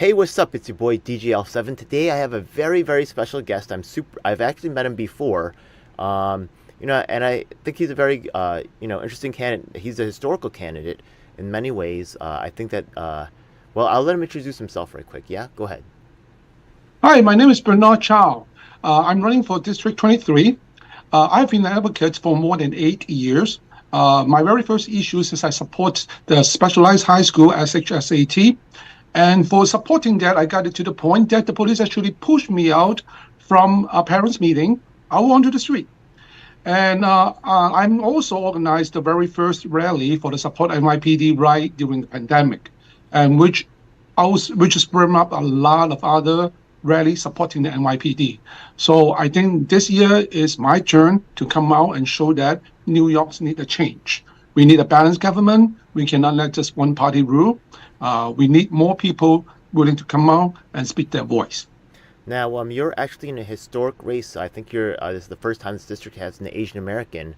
Hey, what's up? It's your boy DJL7. Today I have a very, very special guest. I've actually met him before, and I think he's a very, interesting candidate. He's a historical candidate in many ways. I think that, well, I'll let him introduce himself right quick. Yeah, go ahead. Hi, my name is Bernard Chow. I'm running for District 23. I've been an advocate for more than 8 years. My very first issue is I support the specialized high school SHSAT. And for supporting that, I got it to the point that the police actually pushed me out from a parents' meeting out onto the street. And I'm also organized the very first rally for the support NYPD right during the pandemic, and which has brought up a lot of other rallies supporting the NYPD. So I think this year is my turn to come out and show that New York's need a change. We need a balanced government. We cannot let just one party rule. We need more people willing to come out and speak their voice. Now, you're actually in a historic race. I think this is the first time this district has an Asian American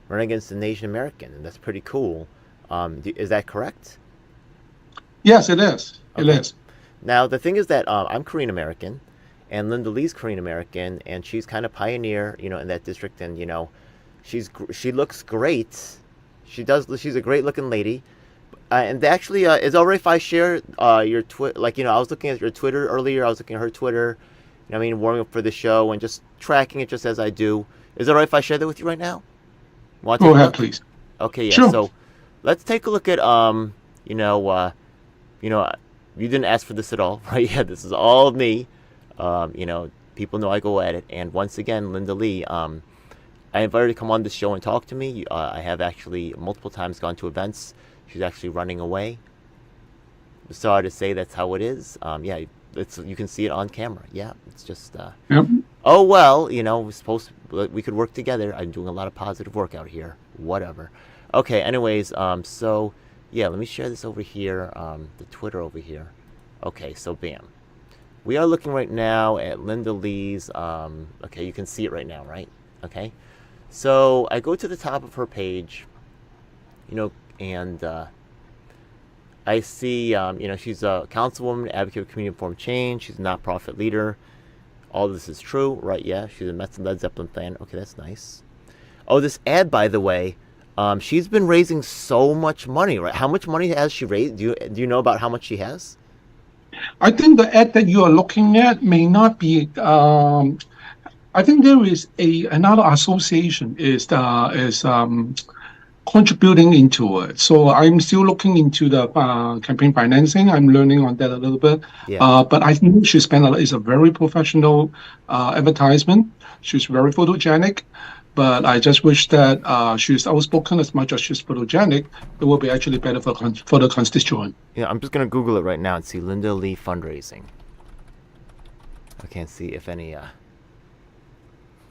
running against an Asian American, and that's pretty cool. Is that correct? Yes, it is. It Okay. is. Now, the thing is that I'm Korean American, and Linda Lee's Korean American, and she's kind of pioneer, in that district, and she looks great. She does. She's a great looking lady, and actually, is it alright if I share your Twitter? I was looking at your Twitter earlier. I was looking at her Twitter. Warming up for the show and just tracking it just as I do. Is it alright if I share that with you right now? Want to Go take a ahead, look? please. Okay, yeah. Sure. So let's take a look at you didn't ask for this at all, right? Yeah, this is all me. People know I go at it. And once again, Linda Lee, I invited her to come on this show and talk to me. I have actually multiple times gone to events. She's actually running away. Sorry to say that's how it is. Yeah, you can see it on camera. Yeah, it's just. Yep. Oh well, we could work together. I'm doing a lot of positive work out here. Whatever. Okay. Anyways, so yeah, let me share this over here. The Twitter over here. Okay, so bam. We are looking right now at Linda Lee's. Okay, you can see it right now, right? Okay. So I go to the top of her page. And I see, she's a councilwoman, advocate of community-informed change. She's a nonprofit leader. All this is true, right? Yeah, she's a Mets and Led Zeppelin fan. Okay, that's nice. Oh, this ad, by the way, she's been raising so much money, right? How much money has she raised? Do you know about how much she has? I think the ad that you are looking at may not be. I think there is another association is contributing into it. So I'm still looking into the campaign financing. I'm learning on that a little bit. Yeah. But I think she spent is a very professional advertisement. She's very photogenic. But I just wish that she's outspoken as much as she's photogenic. It will be actually better for the constituent. Yeah, I'm just going to Google it right now and see Linda Lee fundraising. I can't see if any,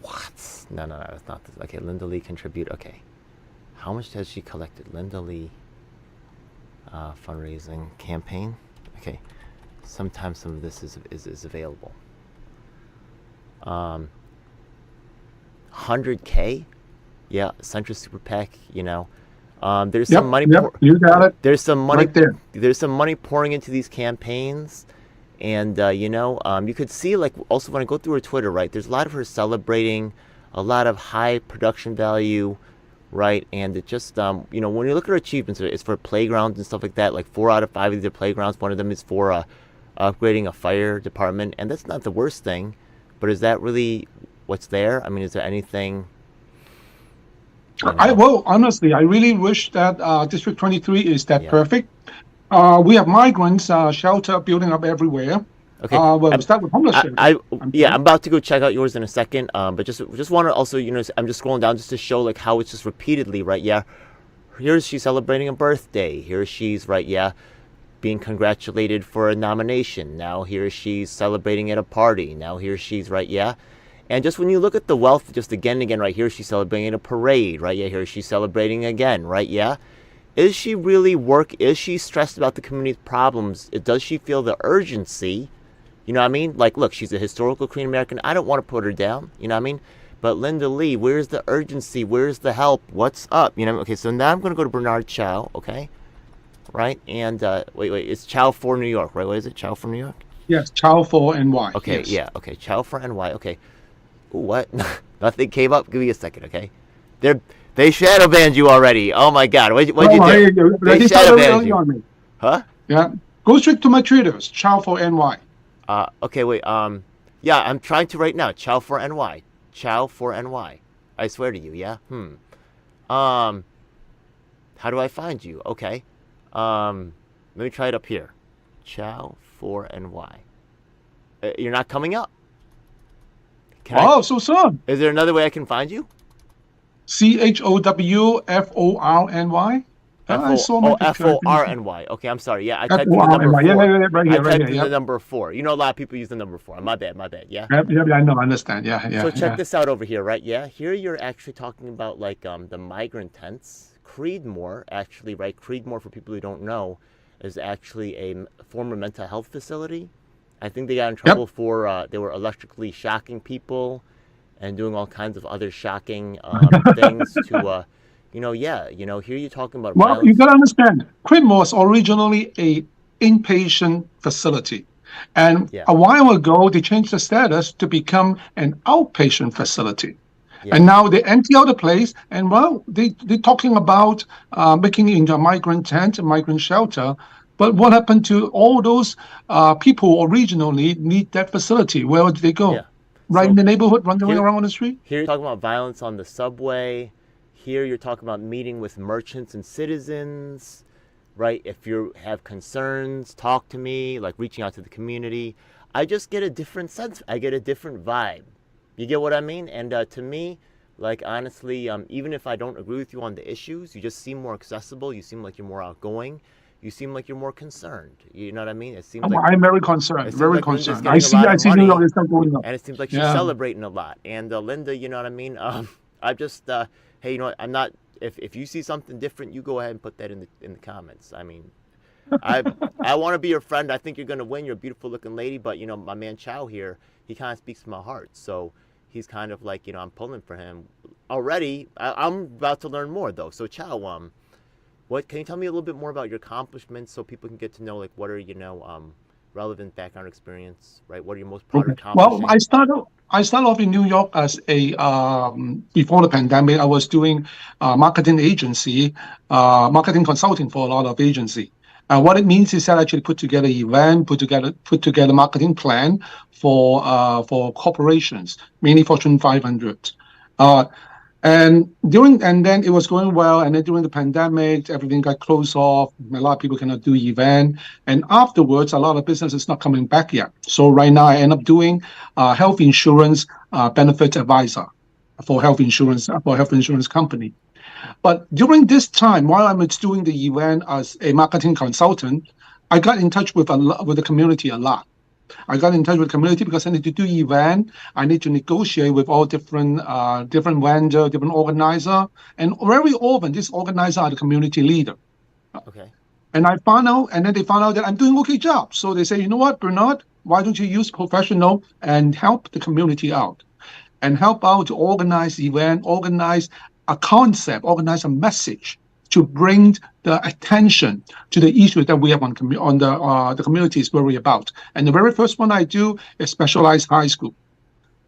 what? No, that's not this. Okay, Linda Lee contribute. Okay. How much has she collected? Linda Lee fundraising campaign. Okay. Sometimes some of this is available. 100K. Yeah, Central Super PAC. There's some money. You got it. There's some money right there. There's some money pouring into these campaigns, and you could see also when I go through her Twitter, right? There's a lot of her celebrating, a lot of high production value. Right, and it just when you look at her achievements, it's for playgrounds and stuff like that. Like 4 out of 5 of the playgrounds, one of them is for upgrading a fire department, and that's not the worst thing. But is that really what's there? I mean, is there anything? Well, honestly, I really wish that District 23 is that Yeah. perfect. We have migrants shelter building up everywhere. Okay. Well, we start with homeless shelter. I'm about to go check out yours in a second. But just want to also, I'm just scrolling down just to show how it's just repeatedly, right? Yeah. Here's she's celebrating a birthday. Here she's, right? Yeah, being congratulated for a nomination. Now here she's celebrating at a party. Now here she's, right? Yeah. And just when you look at the wealth, just again and again, right? Here she's celebrating at a parade, right? Yeah. Here she's celebrating again, right? Yeah. Is she really Is she stressed about the community's problems? Does she feel the urgency? You know what I mean? Look, she's a historical Korean American. I don't want to put her down. You know what I mean? But Linda Lee, where's the urgency? Where's the help? What's up? Okay, so now I'm going to go to Bernard Chow, okay? right? And wait, it's Chow for New York, right? What is it? Chow for New York? Yes, Chow for NY. Okay, Yes. yeah, okay. Chow for NY. Okay. Ooh, what? Nothing came up. Give me a second, okay? They shadow banned you already. Oh my God, what'd you Oh, do? hey, you They already started shadow very banned early you, on me. huh? Yeah. Go straight to my Twitters, Chow for NY. Okay, wait. Yeah, I'm trying to right now. Chow for NY. Chow for NY. I swear to you, yeah. Um, how do I find you? Okay. Let me try it up here. Chow for NY. You're not coming up. Can I? Oh, so soon. Is there another way I can find you? CHOWFORNY. F I O saw my oh F picture. I O think R N Y. Okay, I'm sorry. Yeah, I typed in the number FORNY. Yeah, yeah, four. yeah, right I here, right typed here. in the Yep. number four. You know, a lot of people use the number four. My bad. My bad. Yeah. Yep, yep, I know, I understand. Yeah, So yeah, check yeah. this out over here, right? Yeah, here you're actually talking about like the migrant tents. Creedmoor, actually, right? Creedmoor, for people who don't know, is actually a former mental health facility. I think they got in Yep. trouble for they were electrically shocking people and doing all kinds of other shocking things to, yeah, here you're talking about Well, you violence. got to understand, Quinn was originally a inpatient facility. And Yeah, a while ago, they changed the status to become an outpatient facility. yeah, And now they empty out the place, and well, they're talking about making it into a migrant tent, a migrant shelter. But what happened to all those people who originally need that facility? Where did they yeah. go? Right in So the neighborhood, wandering here, around on the street? here you're talking about violence on the subway. Here you're talking about meeting with merchants and citizens, right? If you have concerns, talk to me, like reaching out to the community. I just get a different sense. I get a different vibe. You get what I mean? And to me, like honestly, even if I don't agree with you on the issues, you just seem more accessible. You seem like you're more outgoing. You seem like you're more concerned. You know what I mean? I'm very concerned, It seems very like Linda's concerned. I getting a see, lot I of see New York money, is still going up. and it seems like she's Yeah. celebrating a lot. And Linda, you know what I mean? I just, hey, you know what? I'm not. If you see something different, you go ahead and put that in the comments. I mean, I I want to be your friend. I think you're gonna win. You're a beautiful looking lady, but my man Chow here, he kind of speaks from my heart. So he's kind of like, I'm pulling for him already. I'm about to learn more though. So Chow, what can you tell me a little bit more about your accomplishments so people can get to know like what are relevant background experience, right? What are you most proud of Okay. Well, accomplishing? I started off in New York as a before the pandemic. I was doing marketing agency, marketing consulting for a lot of agency. And what it means is that I actually put together event, put together marketing plan for corporations, mainly Fortune 500. Uh, and then it was going well, and then during the pandemic, everything got closed off. A lot of people cannot do event, and afterwards, a lot of business is not coming back yet. So right now, I end up doing health insurance benefit advisor for health insurance company. But during this time, while I was doing the event as a marketing consultant, I got in touch with the community a lot. I got in touch with the community because I need to do event. I need to negotiate with all different vendor, different organizer, and very often these organizers are the community leader. Okay. And I found out, and then they found out that I'm doing okay job. So they say, you know what, Bernard, why don't you use professional and help the community out and help out to organize event, organize a concept, organize a message to bring the attention to the issues that we have on the communities worry about. And the very first one I do is specialized high school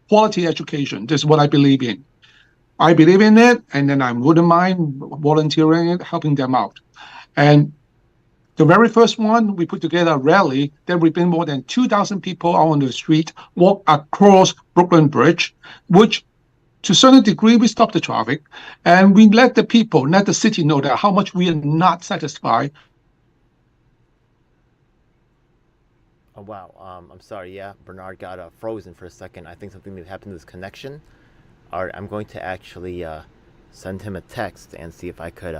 quality education. This is what I believe in. I believe in it, and then I wouldn't mind volunteering it, helping them out. And the very first one, we put together a rally. Then we bring more than 2,000 people out on the street, walk across Brooklyn Bridge, which to a certain degree, we stop the traffic and we let the people, let the city know that how much we are not satisfied. Oh wow. I'm sorry. Yeah, Bernard got frozen for a second. I think something may have happened to his connection. All right, I'm going to actually send him a text and see if I could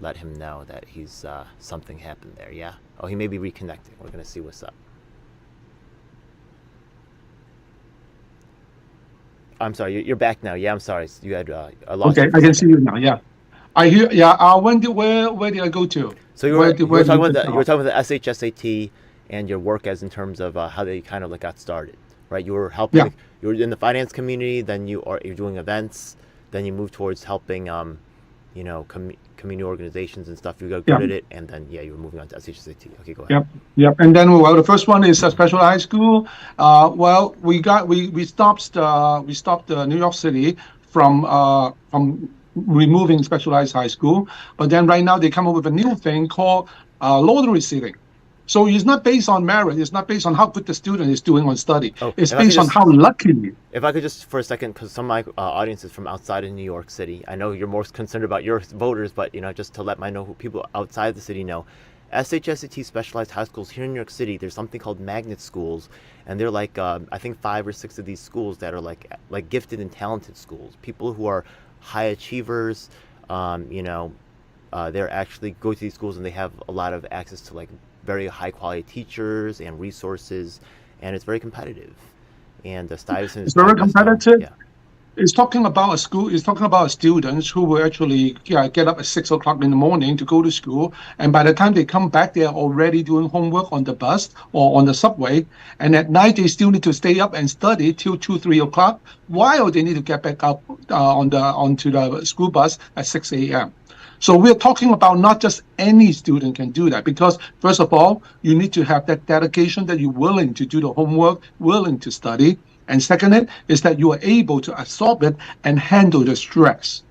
let him know that he's something happened there. Yeah. Oh, he may be reconnecting. We're gonna see what's up. I'm sorry. You're back now. Yeah. I'm sorry. You had I lost Okay, you for I a can see second. you now. Yeah, I hear. Yeah, where did I go to? So you Where were did talking we about put you were off? talking about the SHSAT and your work as in terms of how they kind of like got started, right? You were helping Yeah, you were in the finance community, then you're doing events, then you moved towards helping community organizations and stuff. You got good Yeah. at it, and then yeah, you were moving on to SHSAT. Okay, go ahead. Yep, yep. And then, well, the first one is a special high school. Well, we stopped New York City from removing specialized high school, but then right now they come up with a new thing called lottery seating. So it's not based on merit. It's not based on how good the student is doing on study. Oh, It's if I could based on just how lucky. if I could just for a second, because some of my audience is from outside of New York City. I know you're more concerned about your voters, but just to let my know who people outside the city know. SHSAT specialized high schools here in New York City, there's something called magnet schools, and they're like I think 5 or 6 of these schools that are like gifted and talented schools. People who are high achievers, they're actually go to these schools and they have a lot of access to like very high quality teachers and resources, and it's very competitive. And Stuyvesant is It's very probably best known. competitive. Yeah. It's talking about a school. It's talking about students who will actually get up at 6 o'clock in the morning to go to school, and by the time they come back, they are already doing homework on the bus or on the subway. And at night, they still need to stay up and study till 2, 3 o'clock, while they need to get back up onto the school bus at 6 a.m. So we're talking about not just any student can do that, because first of all, you need to have that dedication that you're willing to do the homework, willing to study. And second is that you are able to absorb it and handle the stress.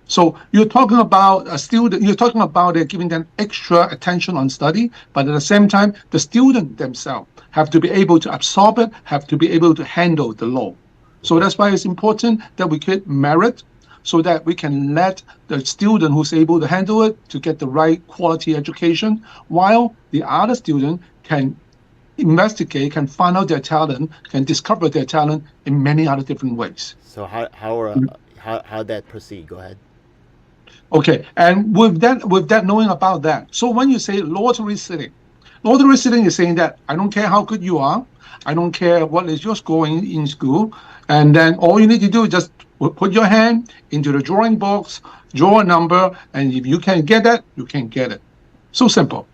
So you're talking about a student, you're talking about giving them extra attention on study, but at the same time, the student themselves have to be able to absorb it, have to be able to handle the load. So that's why it's important that we create merit, so that we can let the student who's able to handle it to get the right quality education, while the other student can investigate, can find out their talent, can discover their talent in many other different ways. So how that proceed? Go ahead. Okay, and with that knowing about that, so when you say lottery sitting is saying that I don't care how good you are, I don't care what is your score in school, and then all you need to do is just put your hand into the drawing box, draw a number, and if you can get that, you can get it. So simple.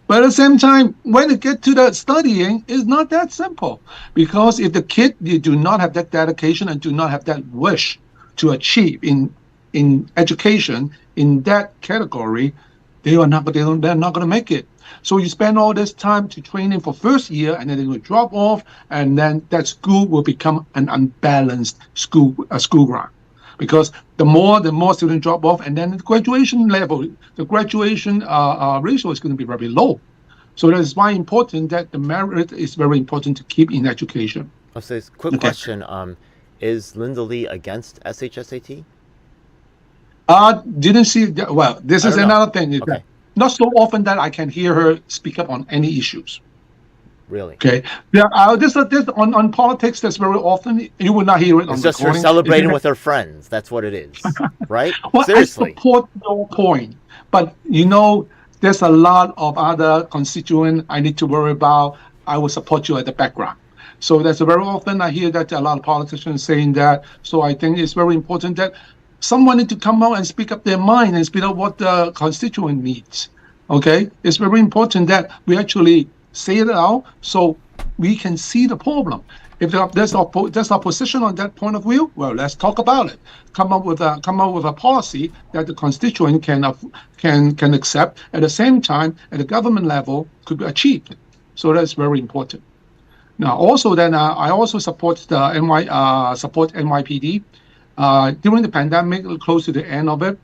But at the same time, when it gets to that studying, it's not that simple. Because if the kid you do not have that dedication and do not have that wish to achieve in education in that category, they're not going to make it. So you spend all this time to training for first year, and then they will drop off, and then that school will become an unbalanced school ground. Because the more students drop off, and then the graduation level, the graduation ratio is going to be very low. So that is why important that the merit is very important to keep in education. Oh, so quick question: is Linda Lee against SHSAT? Didn't see that. Well, this I is don't know. another thing. Is Okay. that not so often that I can hear her speak up on any issues. Really? Okay. Yeah. This on politics. That's very often you will not hear it on It's just her recording. celebrating with her friends. That's what it is, right? Well, Seriously. I support your point, but there's a lot of other constituents I need to worry about. I will support you at the background. So that's very often I hear that a lot of politicians saying that. So I think it's very important that someone need to come out and speak up their mind and speak up what the constituent needs. Okay, it's very important that we actually say it out so we can see the problem. If there's opposition on that point of view, well, let's talk about it. Come up with a policy that the constituent can accept. At the same time, at the government level, could be achieved. So that's very important. Now, also then I also support the NYPD. During the pandemic, close to the end of it,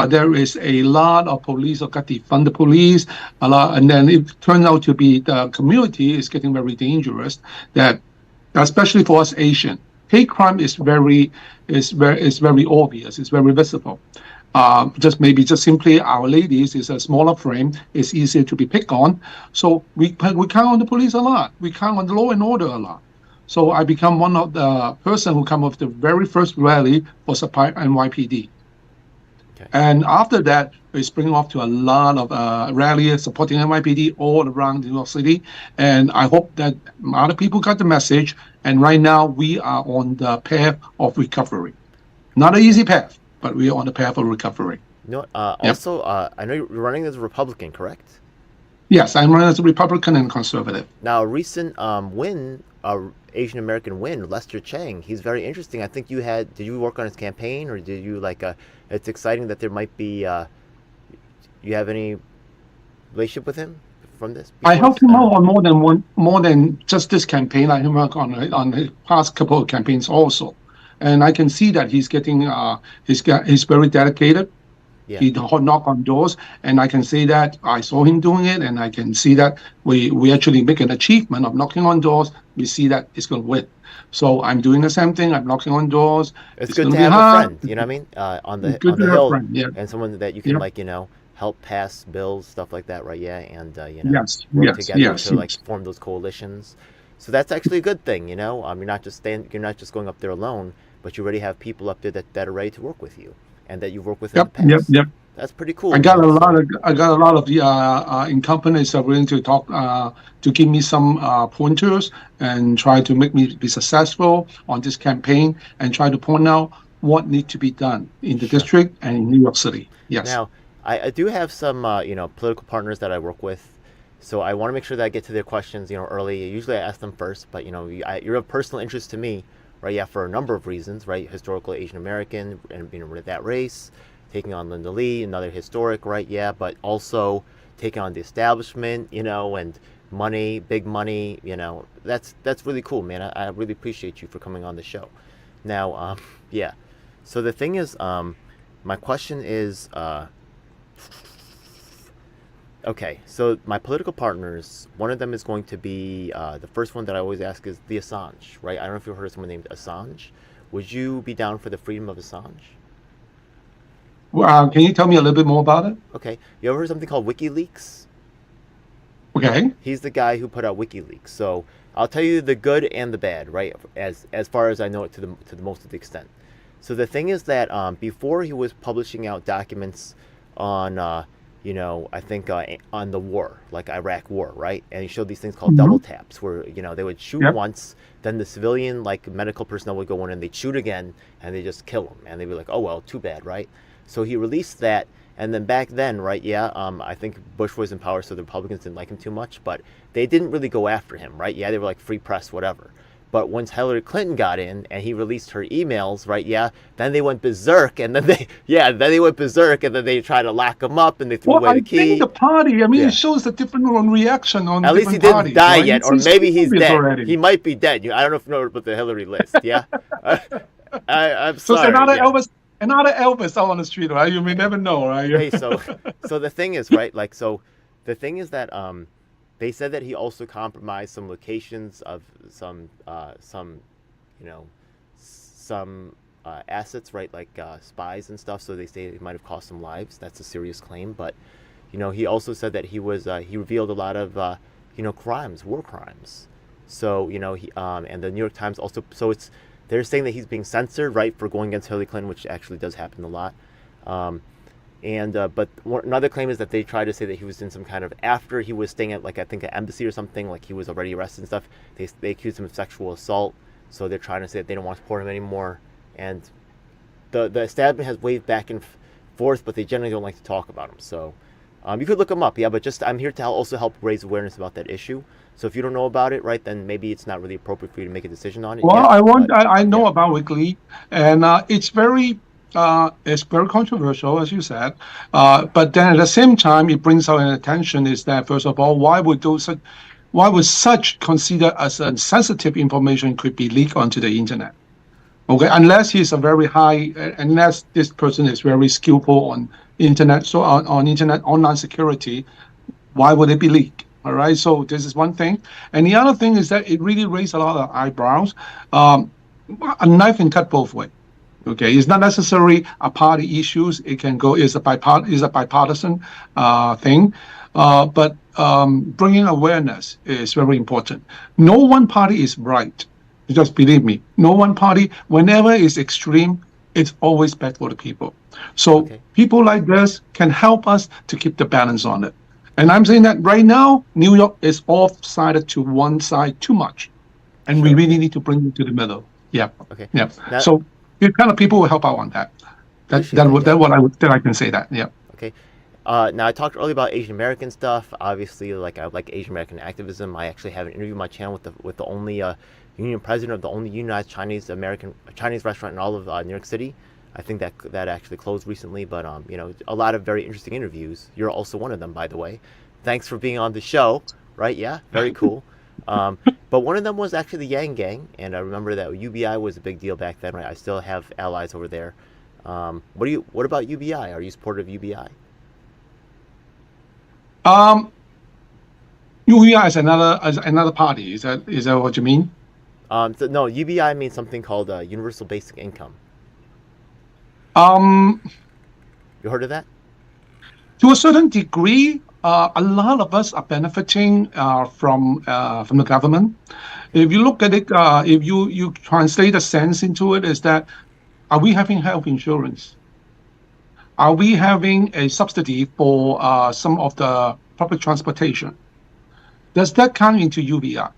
there is a lot of police who got defund the police, a lot, and then it turned out to be the community is getting very dangerous. That, especially for us Asian, hate crime is very obvious. It's very visible. Just simply our ladies is a smaller frame. It's easier to be picked on. So we count on the police a lot. We count on the law and order a lot. So I become one of the person who come up with the very first rally for support NYPD. Okay. And after that, we spring off to a lot of rallies supporting NYPD all around New York City. And I hope that other people got the message. And right now, we are on the path of recovery. Not an easy path, but we are on the path of recovery. Also, I know you're running as a Republican, correct? Yes, I'm running as a Republican and conservative. Now, a recent win, Asian American win, Lester Chang. He's very interesting. I think did you work on his campaign, or did you it's exciting that there might be, you have any relationship with him from this I before helped this? I him don't out know. on more than just this campaign. I helped him out on the past couple of campaigns also, and I can see that he's very dedicated. Yeah, He knock on doors, and I can say that I saw him doing it, and I can see that we actually make an achievement of knocking on doors. We see that it's going to win. So I'm doing the same thing. I'm knocking on doors. it's It's good going to to be have a hard. friend. You know what I mean? Good On to the have a hill, friend. Yeah. and someone that you can Yep. help pass bills, stuff like that, right? Yeah, and Yes. work Yes. together Yes. to Yes. form those coalitions. So that's actually a good thing. You're not just going up there alone, but you already have people up there that are ready to work with you, and that you've worked with in the Yep. Yep. past. Yep. That's pretty cool, So I got a lot of in companies that are willing to talk to give me some pointers and try to make me be successful on this campaign and try to point out what needs to be done in the sure. district and in New York City. Yes. Now, I do have some, political partners that I work with, so I want to make sure that I get to their questions, early. Usually I ask them first, but you're of personal interest to me, right? Yeah, for a number of reasons, right? Historical Asian American, and that race, taking on Linda Lee, another historic, right? Yeah, but also taking on the establishment, and money, big money, that's really cool, man. I really appreciate you for coming on the show. Now, yeah. So the thing is, my question is, okay, so my political partners, one of them is going to be the first one that I always ask is the Assange, right? I don't know if you've heard of someone named Assange. Would you be down for the freedom of Assange? Can you tell me a little bit more about it? Okay, you ever heard of something called WikiLeaks? Okay. He's the guy who put out WikiLeaks. So I'll tell you the good and the bad, right? As far as I know it to the most of the extent. So the thing is that before he was publishing out documents on, I think on the war, like Iraq war, right? And he showed these things called double Mhm. taps, where they would shoot Yep. once, then the civilian like medical personnel would go in and they'd shoot again, and they just kill him, and they'd be like, oh well, too bad, right? So he released that, and then back then, right? Yeah, I think Bush was in power, so the Republicans didn't like him too much, but they didn't really go after him, right? Yeah, they were like free press, whatever. But once Hillary Clinton got in and he released her emails, right? Yeah, then they went berserk, and then they went berserk, and then they tried to lock him up, and they threw Well, away I the think key. the party, I mean, it Yeah. shows the different reaction on At least he different didn't parties, die right? yet, or It's maybe he's obvious dead. already. He might be dead. I don't know if you know about the Hillary list. Yeah, I'm So it's sorry. Yeah. another Elvis out on the street, right? You may never know, right? Hey, so the thing is, right? The thing is that they said that he also compromised some locations of some you know some assets, right? Like spies and stuff. So they say it might have cost some lives. That's a serious claim. But he also said that he revealed a lot of crimes, war crimes. So he and the New York Times also. So they're saying that he's being censored, right, for going against Hillary Clinton, which actually does happen a lot. Um, but another claim is that they tried to say that he was in some kind of, after he was staying at, like, I think an embassy or something, like he was already arrested and stuff. They accused him of sexual assault, so they're trying to say that they don't want to support him anymore. And the establishment has waved back and forth, but they generally don't like to talk about him. So you could look him up, yeah. But just I'm here to also help raise awareness about that issue. So if you don't know about it, right, then maybe it's not really appropriate for you to make a decision on it Well, yet. But I know yeah, about Wiggly, and it's very controversial, as you said. But then at the same time, it brings out an attention is that first of all, why would such considered as a sensitive information could be leaked onto the internet? Okay, unless this person is very skillful on internet, so on internet online security, why would it be leaked? All right, so this is one thing, and the other thing is that it really raised a lot of eyebrows. Um, a knife can cut both ways. Okay, it's not necessarily a party issues. It can go is a bipartisan thing, but bringing awareness is very important. No one party is right. Just believe me. No one party, whenever it's extreme, it's always bad for the people. So okay, people like this can help us to keep the balance on it. And I'm saying that right now, New York is off-sided to one side too much, and we sure, really need to bring it to the middle. Yeah, okay. yeah. Now, So these kind of people will help out on that. appreciate that. Yeah. That I can say that. Yeah. Okay. Now I talked earlier about Asian American stuff. Obviously, like I like Asian American activism. I actually have an interview on my channel with the only union president of the only unionized Chinese restaurant in all of New York City. I think that actually closed recently, but a lot of very interesting interviews. You're also one of them, by the way. Thanks for being on the show. Right? Yeah, very cool. But one of them was actually the Yang Gang, and I remember that UBI was a big deal back then. Right? I still have allies over there. What about UBI? Are you supportive of UBI? Um, UEI is another party. Is that what you mean? No, UBI means something called Universal Basic Income. Um, You heard of that? to a certain degree, a lot of us are benefiting from the government. If you look at it, if you translate the sense into it, is that are we having health insurance? Are we having a subsidy for some of the public transportation? Does that count into UBI?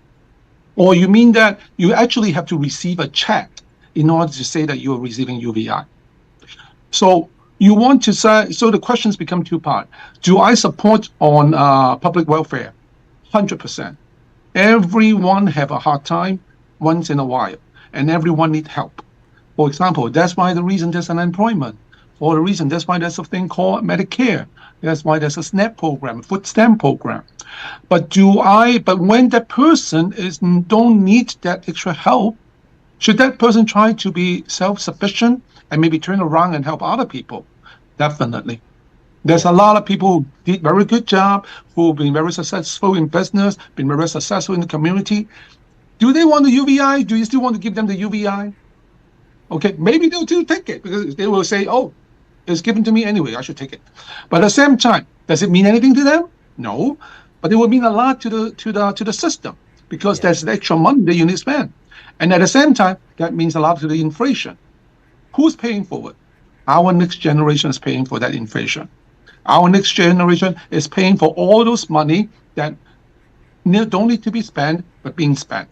Or you mean that you actually have to receive a check in order to say that you are receiving UBI? So you want to say, so the questions become two part. Do I support on public welfare? 100%. Everyone have a hard time once in a while, and everyone need help. For example, that's why the reason there's unemployment. For the reason, that's why there's a thing called Medicare. That's why there's a SNAP program, food stamp program. But when that person don't need that extra help, should that person try to be self-sufficient and maybe turn around and help other people? Definitely. There's a lot of people who did very good job, who've been very successful in business, been very successful in the community. Do they want the UBI? Do you still want to give them the UBI? Okay, maybe they'll still take it because they will say, "Oh, it's given to me anyway. I should take it." But at the same time, does it mean anything to them? No, but it will mean a lot to the system because there's the extra money that you need to spend, and at the same time, that means a lot to the inflation. Who's paying for it? Our next generation is paying for that inflation. Our next generation is paying for all those money that don't need to be spent but being spent.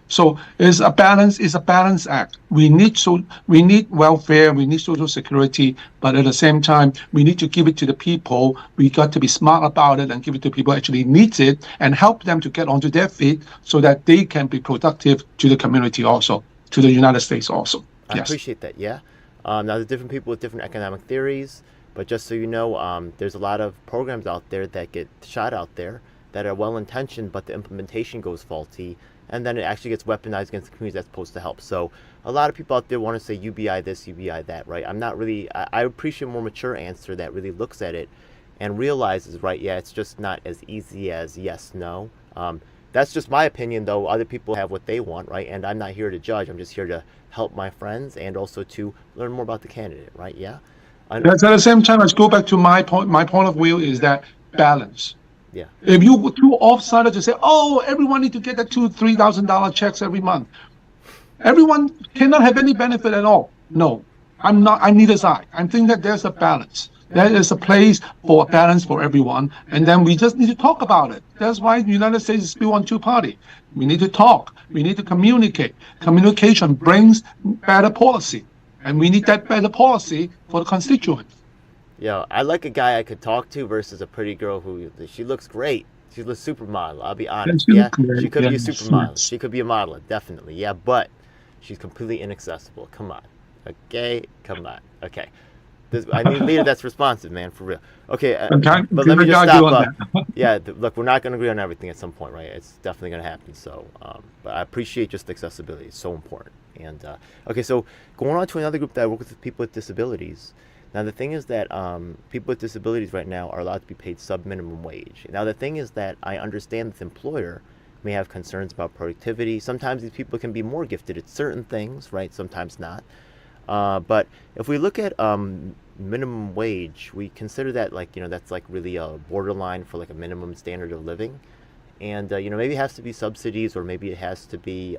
So it's a balance act. We need welfare, we need social security, but at the same time, we need to give it to the people. We got to be smart about it and give it to people who actually needs it and help them to get onto their feet so that they can be productive to the community also, to the United States also. I appreciate that. Yeah. Now there's different people with different economic theories, but just so you know, there's a lot of programs out there that get shot out there that are well intentioned, but the implementation goes faulty. And then it actually gets weaponized against the community that's supposed to help. So a lot of people out there want to say UBI this, UBI that, right? I'm not really, I appreciate a more mature answer that really looks at it and realizes, right, yeah, it's just not as easy as yes, no. That's just my opinion, though. Other people have what they want, right? And I'm not here to judge. I'm just here to help my friends and also to learn more about the candidate, right? Yeah. That's at the same time, let's go back to my point. My point of view is that balance. Yeah. If you were too off-sided to say, "Oh, everyone need to get that $2,000-$3,000 checks every month," everyone cannot have any benefit at all. No, I'm not. I'm neither side. I think that there's a balance. There is a place for a balance for everyone, and then we just need to talk about it. That's why the United States is still on two-party. We need to talk. We need to communicate. Communication brings better policy, and we need that better policy for the constituents. Yeah, I like a guy I could talk to versus a pretty girl who she looks great. She's a supermodel. I'll be honest. Yeah, she could be a supermodel. She could be a model, definitely. Yeah, but she's completely inaccessible. Come on. Okay, come on. Okay. I need a leader that's responsive, man, for real. Okay, but let me just stop. Yeah, look, we're not going to agree on everything at some point, right? It's definitely going to happen. So, but I appreciate just accessibility. It's so important. And okay, so going on to another group that I work with people with disabilities. Now, the thing is that people with disabilities right now are allowed to be paid sub-minimum wage. Now, the thing is that I understand that the employer may have concerns about productivity. Sometimes these people can be more gifted at certain things, right? Sometimes not. But if we look at minimum wage, we consider that that's like really a borderline for like a minimum standard of living. And, maybe it has to be subsidies or maybe it has to be,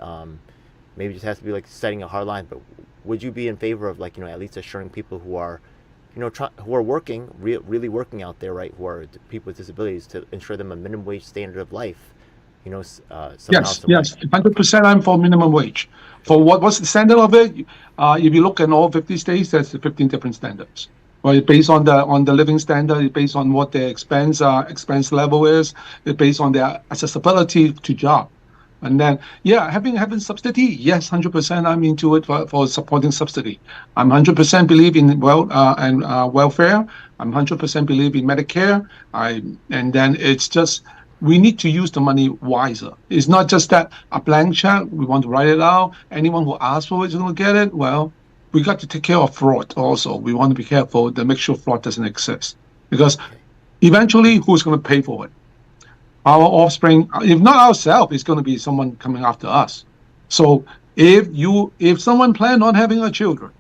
maybe it just has to be like setting a hard line. But would you be in favor of at least assuring people who are who are working, really working out there, right? Who are people with disabilities to ensure them a minimum wage standard of life, Yes, 100%. I'm for minimum wage. For what's the standard of it? If you look at all 50 states, there's 15 different standards. Well, it's based on the living standard. It's based on what their expense level is. It's based on their accessibility to job. And then, yeah, having subsidy, yes, 100% I'm into it for supporting subsidy. I'm 100% believe in welfare. I'm 100% believe in Medicare. And then it's just we need to use the money wiser. It's not just that a blank check, we want to write it out. Anyone who asks for it is going to get it. Well, we got to take care of fraud also. We want to be careful to make sure fraud doesn't exist. Because Okay. eventually, who's going to pay for it? Our offspring, if not ourselves, it's going to be someone coming after us. So if someone plan on having a children,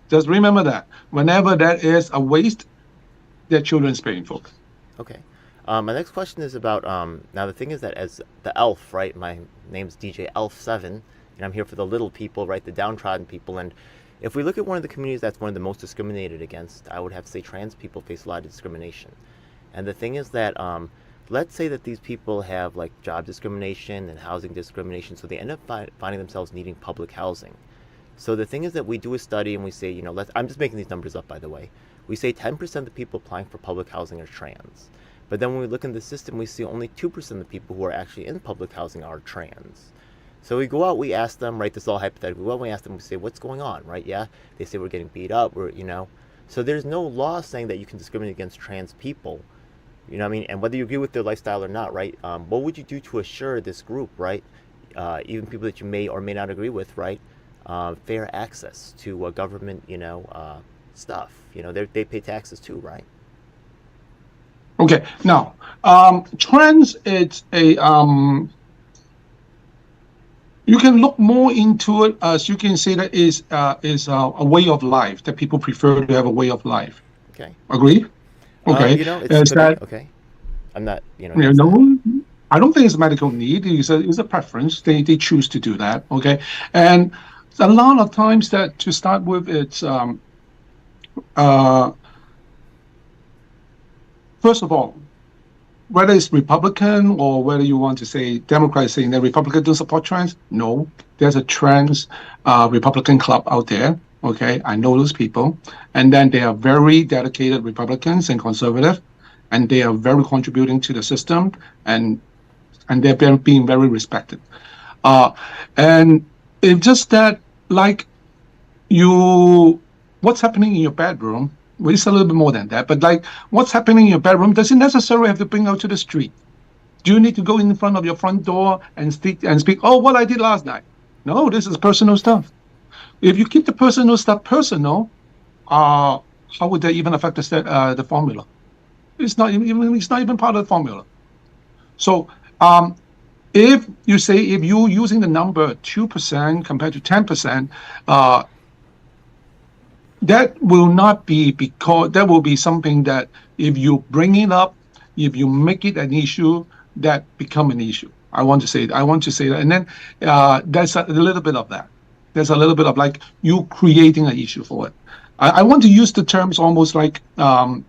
just remember that whenever there is a waste, their children's paying for it. Okay. My next question is about now the thing is that as the elf, right? My name's DJ Elf7, and I'm here for the little people, right? The downtrodden people. And if we look at one of the communities that's one of the most discriminated against, I would have to say trans people face a lot of discrimination. And the thing is that let's say that these people have like job discrimination and housing discrimination, so they end up finding themselves needing public housing. So the thing is that we do a study and we say, I'm just making these numbers up, by the way. We say 10% of the people applying for public housing are trans. But then when we look in the system, we see only 2% of the people who are actually in public housing are trans. So we go out, we ask them, right, this is all hypothetical. We go out, we ask them, we say, what's going on, right? Yeah, they say we're getting beat up, So there's no law saying that you can discriminate against trans people, you know what I mean? And whether you agree with their lifestyle or not, right? What would you do to assure this group, right? Even people that you may or may not agree with, right? Fair access to government, stuff. They pay taxes too, right? Okay, now trans it's a you can look more into it as you can say that is a way of life that people prefer to have a way of life. Okay. Agree? Okay. It's Is that okay. I'm not, you against that. know? I don't think it's a medical need. It's a preference. They choose to do that. Okay, and a lot of times that to start with, it's first of all, whether it's Republican or whether you want to say Democrats saying that Republicans don't support trans, no, there's a trans Republican club out there. Okay, I know those people, and then they are very dedicated Republicans and conservative, and they are very contributing to the system, and they're being very respected. And it's just that, like, what's happening in your bedroom, well, it's a little bit more than that, but like, what's happening in your bedroom doesn't necessarily have to bring out to the street. Do you need to go in front of your front door and speak, oh, what I did last night? No, this is personal stuff. If you keep the personal stuff personal, how would that even affect the formula? It's not even part of the formula. So if you're using the number 2% compared to 10%, that will not be because that will be something that if you bring it up, if you make it an issue, that become an issue. I want to say that, and then there's a little bit of that. There's a little bit of like you creating an issue for it. I want to use the terms almost like it's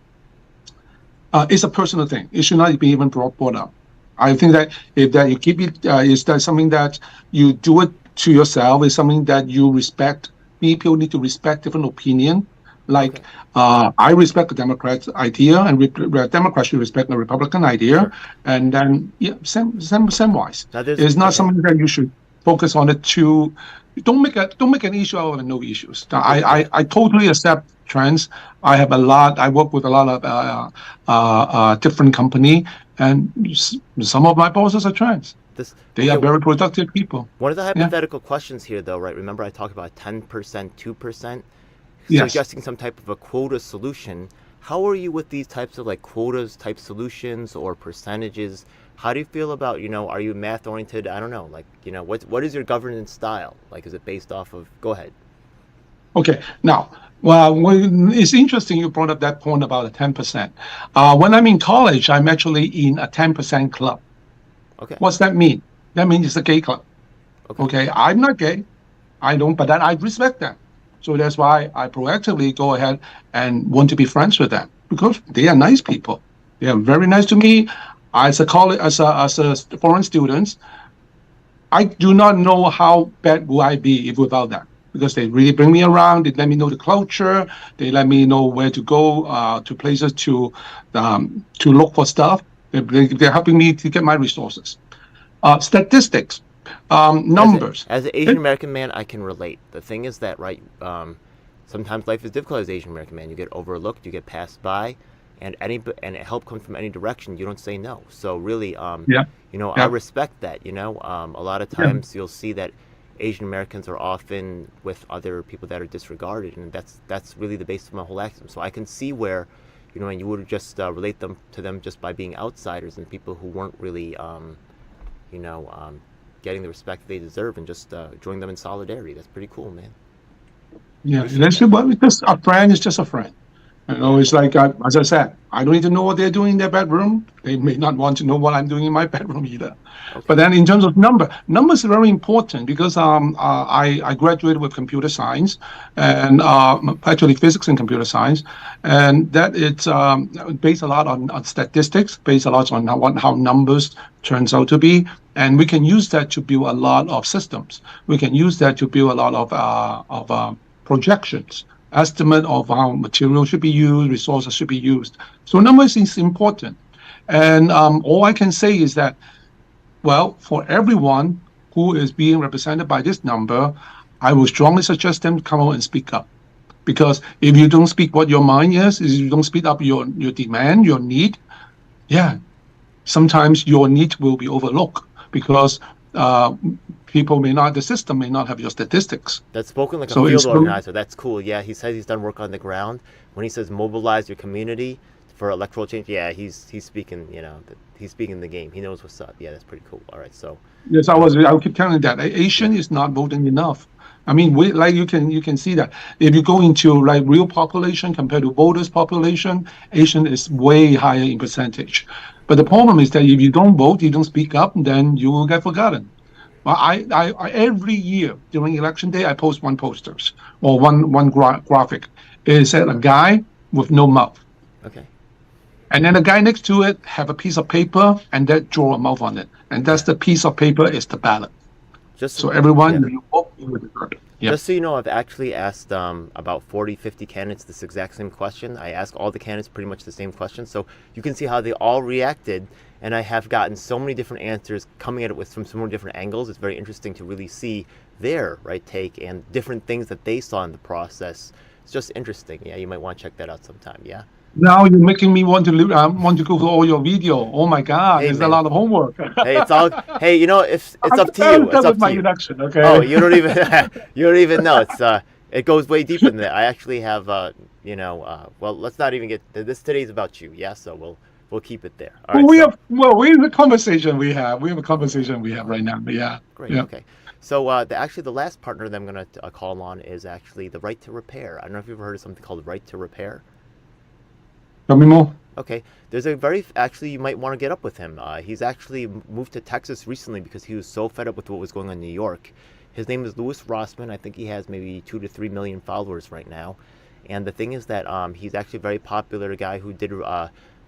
a personal thing. It should not be even brought up. I think that if that you keep it, is that something that you do it to yourself? Is something that you respect? People need to respect different opinion. Like I respect the Democrats' idea, and Democrats should respect the Republican idea. Sure. And then same wise. It's not okay. something that you should focus on it to. Don't make an issue out of no issues. I totally accept trans. I work with a lot of different company, and some of my bosses are trans. They are very productive people. One of the hypothetical questions here, though, right? Remember I talked about 10%, 2%? Yes. Suggesting some type of a quota solution. How are you with these types of like quotas type solutions or percentages? How do you feel about, are you math oriented? I don't know. Like, what is your governance style? Like, is it based off of, go ahead. Okay. Now, well, it's interesting you brought up that point about the 10%. When I'm in college, I'm actually in a 10% club. Okay. What's that mean? That means it's a gay club. Okay. I'm not gay. I don't, but then I respect them. So that's why I proactively go ahead and want to be friends with them because they are nice people. They are very nice to me. As a foreign student, I do not know how bad will I be without that. because they really bring me around. They let me know the culture. They let me know where to go to places to look for stuff. They're helping me to get my resources. Statistics, numbers. As an Asian American man, I can relate. The thing is that, right, sometimes life is difficult as an Asian American man. You get overlooked, you get passed by, and help comes from any direction. You don't say no. So really, Yeah, I yeah, respect that. A lot of yeah. times you'll see that Asian Americans are often with other people that are disregarded, and that's really the basis of my whole accent. So I can see where, and you would just relate them to them just by being outsiders and people who weren't really, you know, um, getting the respect they deserve, and just joining them in solidarity. That's pretty cool, man. Yeah, Appreciate that's that. well, because a friend is just a friend. Yeah. It's like, as I said, I don't need to know what they're doing in their bedroom. They may not want to know what I'm doing in my bedroom either. But Okay. then in terms of numbers are very important because I graduated with computer science and actually physics and computer science, and that it's based a lot on statistics, based a lot on how numbers turns out to be, and we can use that to build a lot of systems. We can use that to build a lot of projections, estimate of how material should be used, resources should be used. So numbers is important. And all I can say is that, well, for everyone who is being represented by this number, I would strongly suggest them to come out and speak up. Because if you don't speak what your mind is, if you don't speak up your demand, your need, yeah, sometimes your need will be overlooked because uh, people may not, the system may not have your statistics. That's spoken like a So field it's organizer. That's cool. Yeah, he says he's done work on the ground. When he says mobilize your community for electoral change, yeah, he's speaking. He's speaking the game. He knows what's up. Yeah, that's pretty cool. All right, so Yes, uh, I keep telling that yeah, Asian is not voting enough. I mean, we like you can see that if you go into like real population compared to voters population, Asian is way higher in percentage. But the problem is that if you don't vote, you don't speak up, then you will get forgotten. Well, I every year during election day, I post one posters or one graphic. It said a guy with no mouth, okay, and then the guy next to it have a piece of paper and that draw a mouth on it, and that's yeah. the piece of paper is the ballot. Just So everyone, yeah. you vote, you would vote. Yeah. Just so you know, I've actually asked about 40, 50 candidates this exact same question. I ask all the candidates pretty much the same question. So you can see how they all reacted. And I have gotten so many different answers coming at it from so many different angles. It's very interesting to really see their right take and different things that they saw in the process. It's just interesting. Yeah, you might want to check that out sometime. Yeah. Now you're making me want to go through all your video. Oh my God, Hey, there's a man. lot of homework. Hey, it's all. Hey, it's I'm up to you. done It's with up my to you. introduction. Oh, Okay. you don't even you don't even know. It goes way deeper than that. I actually have well, let's not even get this. Today's about you. Yeah, so we'll keep it there. All Well, right. we So have well, we have a conversation we have. We have a conversation we have right now. Yeah. great. Yeah. Okay. So actually the last partner that I'm gonna call on is actually the right to repair. I don't know if you've ever heard of something called right to repair. Tell me more. Okay, there's a very actually you might want to get up with him. He's actually moved to Texas recently because he was so fed up with what was going on in New York. His name is Louis Rossman. I think he has maybe 2 to 3 million followers right now. And the thing is that he's actually a very popular guy who did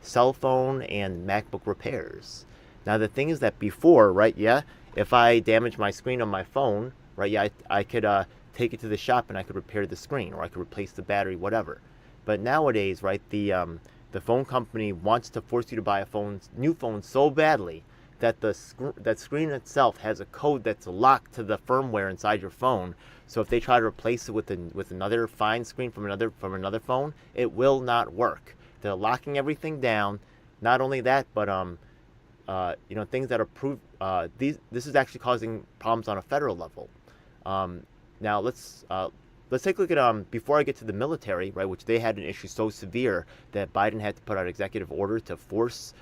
cell phone and MacBook repairs. Now the thing is that before, right? Yeah, if I damage my screen on my phone, right? Yeah, I could take it to the shop and I could repair the screen or I could replace the battery, whatever. But nowadays, right? The phone company wants to force you to buy a new phone so badly that that screen itself has a code that's locked to the firmware inside your phone. So if they try to replace it with another fine screen from another phone, it will not work. They're locking everything down. Not only that, but things that are proved. This is actually causing problems on a federal level. Now let's take a look at before I get to the military, right, which they had an issue so severe that Biden had to put out executive order to force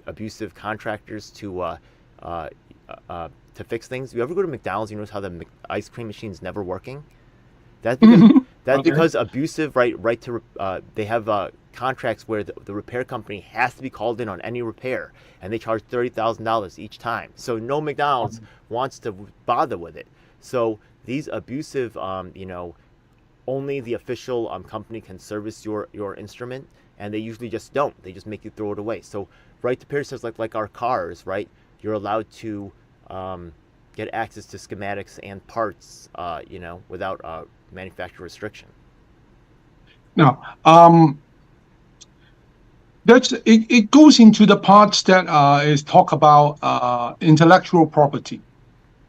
abusive contractors to fix things. You ever go to McDonald's, you notice how the ice cream machine's never working? That's because that's Okay. because abusive right to they have contracts where the repair company has to be called in on any repair, and they charge $30,000 each time. So no McDonald's wants to bother with it. So these abusive, only the official company can service your instrument, and they usually just don't. They just make you throw it away. So right to repair says like our cars, right? You're allowed to get access to schematics and parts, without manufacturer restriction. Now, it goes into the parts that is talk about intellectual property.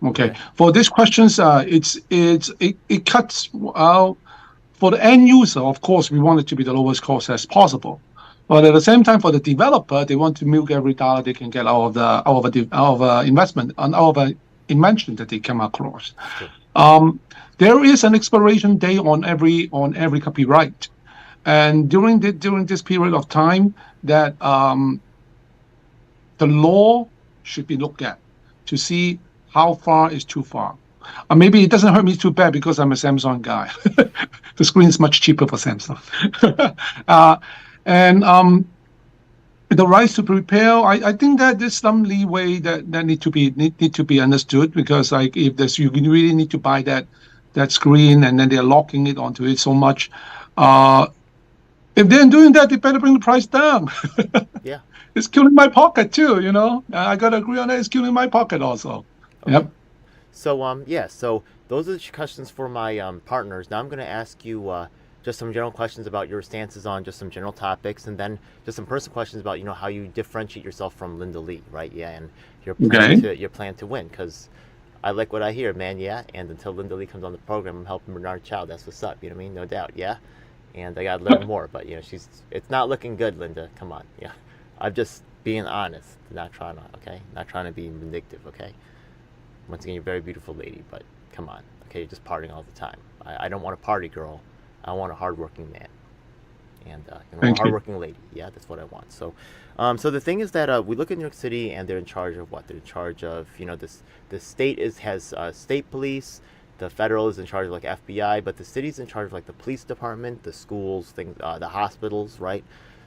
Okay. For these questions, it cuts for the end user. Of course, we want it to be the lowest cost as possible, but at the same time, for the developer, they want to milk every dollar they can get out of investment and out of invention that they come across. There is an expiration date on every copyright, and during this period of time, that the law should be looked at to see how far is too far. Maybe it doesn't hurt me too bad because I'm a Samsung guy. The screen is much cheaper for Samsung. And the rights to prepare, I think that there's some leeway that need to be understood, because like if there's, you really need to buy that screen and then they're locking it onto it so much. If they're doing that, they better bring the price down. Yeah. It's killing my pocket too, I gotta agree on that. It's killing my pocket also. Okay. Yep. So so those are the questions for my partners. Now I'm going to ask you just some general questions about your stances on just some general topics, and then just some personal questions about how you differentiate yourself from Linda Lee, right? Yeah, and your plan to win, because I like what I hear, man. Yeah, and until Linda Lee comes on the program, I'm helping Bernard Chow. That's what's up. You know what I mean? No doubt. Yeah, and I got to learn more, but it's not looking good, Linda. Come on. Yeah, I'm just being honest, not trying to be vindictive. Okay. Once again, you're a very beautiful lady, but come on, okay? You're just partying all the time. I don't want a party girl. I want a hardworking man, and a hardworking lady. Yeah, that's what I want. So, so the thing is that we look at New York City, and they're in charge of what? They're in charge of the state has state police. The federal is in charge of like FBI, but the city's in charge of like the police department, the schools, the hospitals, right?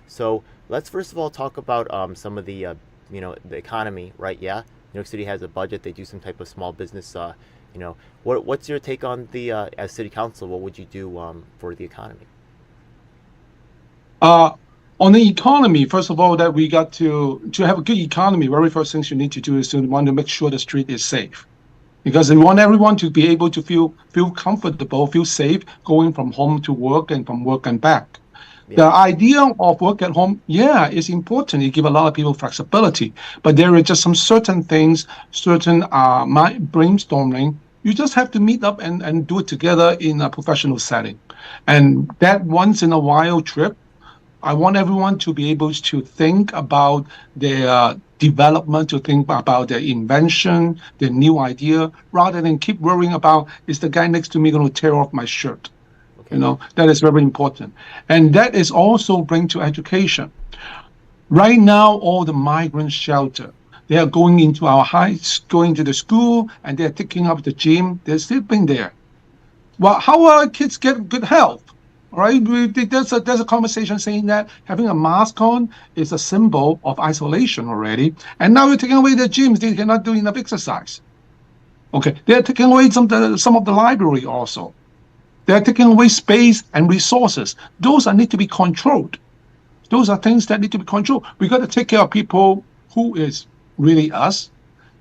So let's first of all talk about some of the the economy, right? Yeah. New York City has a budget. They do some type of small business. What's your take on the as city council? What would you do for the economy? On the economy, first of all, that we got to have a good economy. Very first things you need to do is to want to make sure the street is safe, because we want everyone to be able to feel comfortable, feel safe going from home to work and from work and back. The idea of work at home, is important. It gives a lot of people flexibility, but there are just some certain things, brainstorming. You just have to meet up and do it together in a professional setting. And that once in a while trip, I want everyone to be able to think about their development, to think about their invention, their new idea, rather than keep worrying about, is the guy next to me going to tear off my shirt? That is very important. And that is also bring to education. Right now, all the migrant shelter, they are going into our heights, going to the school, and they're taking up the gym. They're sleeping there. Well, how will our kids get good health? All right, there's a conversation saying that having a mask on is a symbol of isolation already. And now we're taking away their gyms. They cannot do enough exercise. Okay, they're taking away some of the library also. They're taking away space and resources. Those need to be controlled. Those are things that need to be controlled. We got to take care of people who is really us,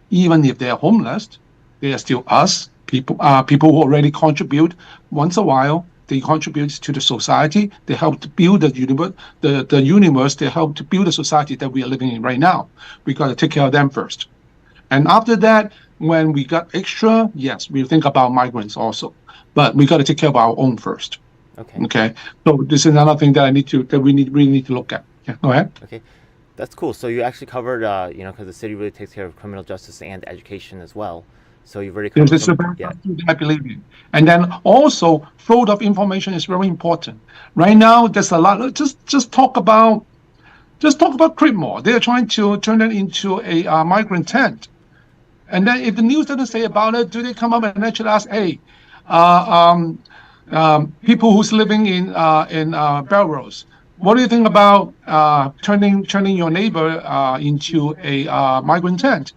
even if they're homeless. They are still us. People who already contribute once a while. They contribute to the society. They help to build the universe. They help to build the society that we are living in right now. We got to take care of them first. And after that, when we got extra, yes, we think about migrants also. But we got to take care of our own first. Okay. So this is another thing that we really need to look at. Yeah. Go ahead. Okay, that's cool. So you actually covered, because the city really takes care of criminal justice and education as well. So you've already covered. I believe in. And then also, flow of information is very important. Right now, there's a lot. Just talk about Creedmoor. They are trying to turn it into a migrant tent. And then if the news doesn't say about it, do they come up and actually ask, hey? People who's living in Belrose, what do you think about turning your neighbor into a migrant tent?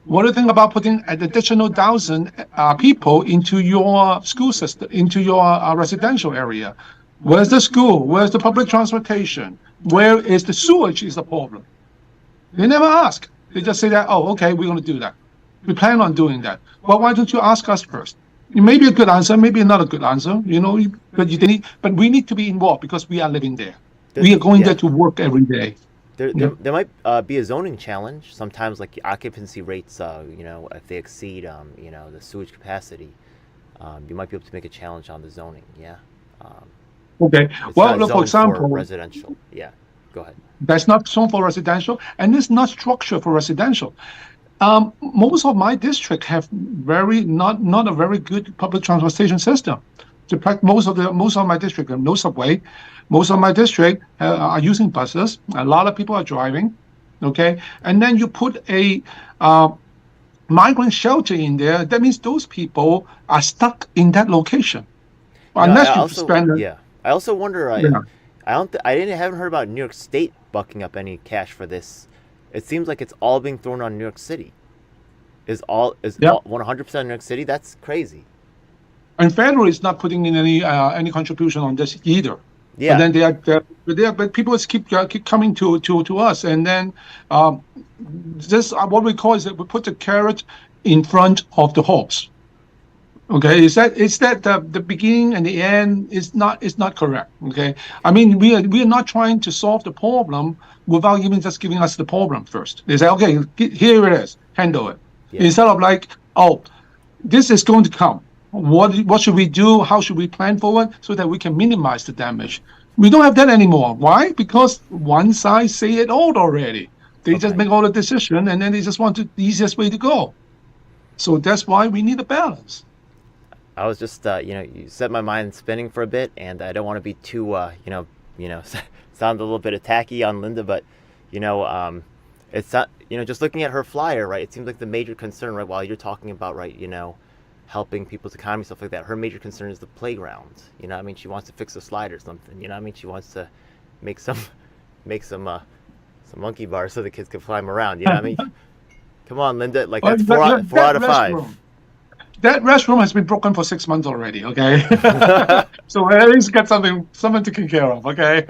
What do you think about putting an additional 1,000 people into your school system, into your residential area? Where's the school? Where's the public transportation? Where is the sewage is the problem? They never ask. They just say that, oh, okay, we're going to do that. We plan on doing that. Well, why don't you ask us first? It may be a good answer, maybe not a good answer, but we need to be involved because we are living there. We are going there Yeah. to work every day. There might be a zoning challenge sometimes, like occupancy rates. If they exceed, the sewage capacity, you might be able to make a challenge on the zoning. Yeah. Um, Okay. it's Well, not look, for zoned for example, residential. Yeah. Go ahead. that's not zoned for residential, and it's not structured for residential. Most of my district have not a very good public transportation system. Most of my district have no subway. Most of my district are using buses. A lot of people are driving. Okay, and then you put a uh, migrant shelter in there. That means those people are stuck in that location I unless you also spend. yeah. I also wonder. Yeah, I don't. I didn't haven't heard about New York State bucking up any cash for this. It seems like it's all being thrown on New York City. Is yeah. all 100% New York City? That's crazy. And federal is not putting in any contribution on this either. But Yeah. then but people keep coming to us, and then this what we call is that we put the carrot in front of the horse. Okay, is that the beginning and the end is not correct. Okay, I mean we are not trying to solve the problem without even just giving us the problem first. They say, okay, here it is, handle it, Yeah. instead of like, oh, this is going to come. What should we do? How should we plan for it so that we can minimize the damage? We don't have that anymore. Why? Because one side say it all already. They just Okay. make all the decision, and then they just want the easiest way to go. So that's why we need a balance. I was just, you set my mind spinning for a bit, and I don't want to be too, sound a little bit attacky on Linda, but, it's not, just looking at her flyer, right? It seems like the major concern, right, while you're talking about, right, helping people's economy, stuff like that. Her major concern is the playground. I mean, she wants to fix a slide or something. I mean, she wants to make some, make some monkey bars so the kids can climb around. I mean, come on, Linda, like Well, that's four out of five. that restroom has been broken for 6 months already. Okay, so at least get something taken care of. Okay.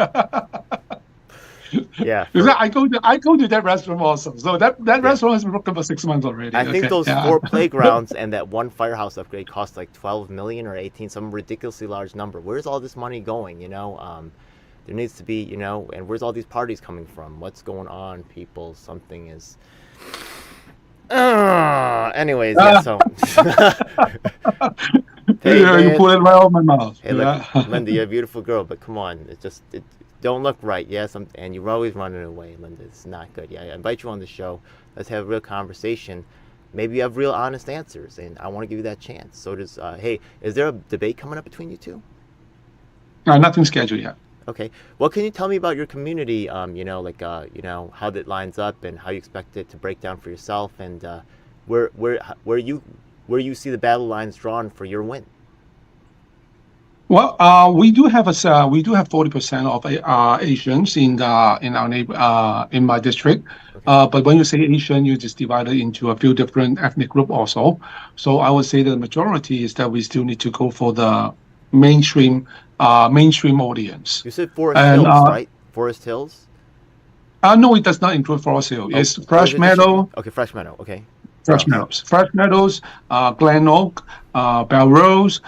Yeah, Because I go to that restroom also. So that yeah. restroom has been broken for 6 months already. I think Okay. those Yeah. four playgrounds and that one firehouse upgrade cost like 12 million or 18, some ridiculously large number. Where's all this money going? There needs to be, and where's all these parties coming from? What's going on, people? Something is. Anyways, yeah. Ah, So, hey yeah, you man, put it right on my mouth. hey look, Yeah. Linda, you're a beautiful girl, but come on, it don't look right. Yeah, and you're always running away, Linda. It's not good. Yeah, I invite you on the show. Let's have a real conversation. Maybe you have real honest answers, and I want to give you that chance. So does hey, is there a debate coming up between you two? Nothing scheduled yet. Okay. Well, can you tell me about your community? How that lines up and how you expect it to break down for yourself, and where where where you where you see the battle lines drawn for your win. Well, we do have 40% of Asians in my district. Okay. But when you say Asian, you just divide it into a few different ethnic group also. So I would say that the majority is that we still need to go for the mainstream audience. You said Forest And Hills, right? Forest Hills. no, it does not include Forest Hill. Oh, It's or is Fresh it just Meadow, okay? Fresh Meadow. Okay. Where Fresh else? Meadows, Fresh Meadows, Glen Oak, Belrose.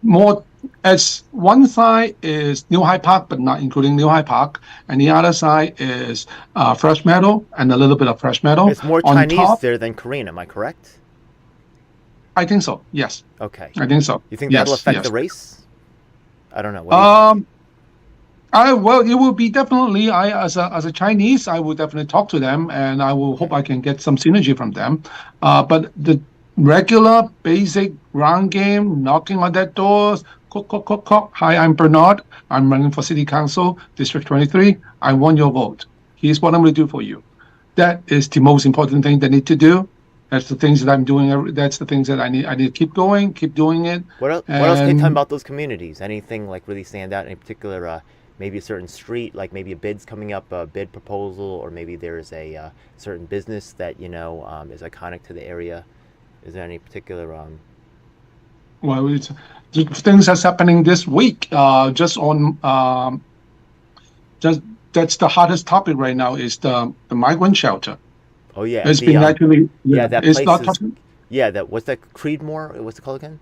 More as one side is New High Park, but not including New High Park, and the other side is Fresh Meadow and a little bit of Fresh Meadow. It's more On Chinese top, there than Korean. Am I correct? I think so. Yes, Okay. I think so. You think that'll Yes, affect the yes. race? I don't know. What do you think? Well, it will be definitely. As a Chinese, I will definitely talk to them, and I will hope Okay. I can get some synergy from them. But the regular basic round game, knocking on that doors, cook. Hi, I'm Bernard. I'm running for City Council, District 23. I want your vote. Here's what I'm going to do for you. That is the most important thing they need to do. That's the things that I'm doing. That's the things that I need. I need to keep going, keep doing it, What else can you tell me and about those communities? Anything like really stand out? Any particular, maybe a certain street, like maybe a bid's coming up, a bid proposal, or maybe there's a certain business that is iconic to the area. Is there any particular? well, it's the things that's happening this week. Just that's the hottest topic right now is the migrant shelter. Oh yeah, at It's the been actually, yeah, yeah, that it's place not is talking. yeah, that what's that Creedmoor? What's it called again?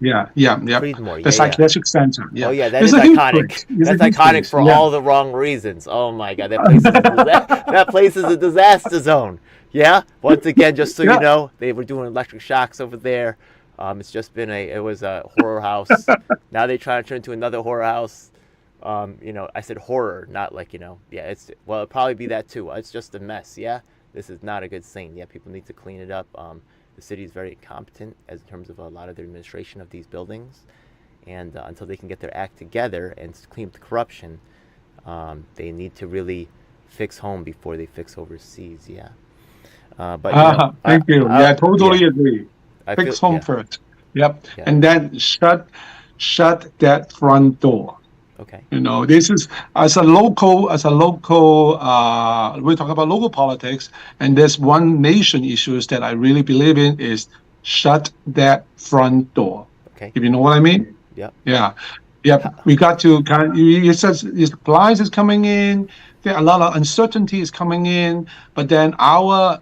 Yeah, yeah, yeah. Creedmoor. The Yeah, yeah. psychiatric center. Oh Yeah, yeah, that it's is a huge iconic. place. It's a That's huge iconic place. for Yeah. all the wrong reasons. Oh my god, that place is that place is a disaster zone. Yeah. Once again, just so you Yeah. know, they were doing electric shocks over there. It's just been it was a horror house. Now they try to turn into another horror house. I said horror, not like yeah. It'll probably be that too. It's just a mess. Yeah. This is not a good scene. Yeah, people need to clean it up. The city is very incompetent as in terms of a lot of their administration of these buildings, and until they can get their act together and clean up the corruption, they need to really fix home before they fix overseas. Yeah, but Thank you. Yeah, yeah, totally agree. I feel Fix home yeah, first. Yep. yeah, And then shut that front door. okay, This is we talk about local politics, and there's one nation issues that I really believe in is shut that front door. okay, If you know what I mean? yeah, Yeah. Yep. We got to it says supplies is coming in. There a lot of uncertainty is coming in, but then our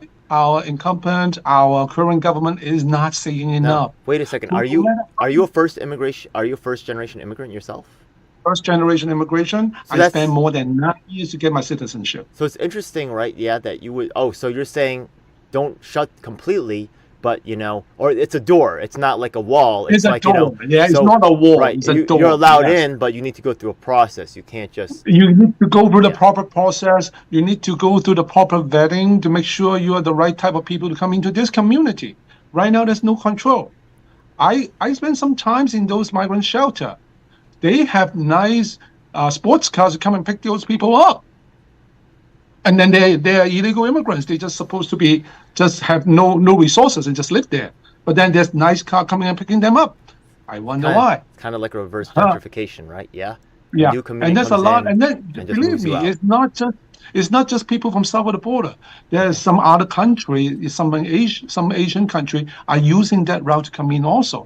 incumbent, our current government is not saying Now, enough. wait a second. No matter Are you a first immigration? Are you a first generation immigrant yourself? first generation immigration, So I spent that's more than 9 years to get my citizenship. so it's interesting, right? Yeah, that you would. Oh, so you're saying don't shut completely, but or it's a door. It's not like a wall. It's It's a like door. Yeah, it's So not a wall. right, It's a you're door. allowed Yes. in, but you need to go through a process. You can't just You need to go through the yeah. proper process. You need to go through the proper vetting to make sure you are the right type of people to come into this community. Right now, there's no control. I spent some times in those migrant shelter. They have nice sports cars to come and pick those people up. And then they are illegal immigrants. They just supposed to be just have no resources and just live there. But then there's nice car coming and picking them up. I wonder why. Kind of like a reverse Huh. gentrification, right? Yeah, a Yeah, new and community there's a comes lot. in And then and just believe moves you me, out. it's not just people from south of the border. There's Okay, some other country, some Asian country are using that route to come in also.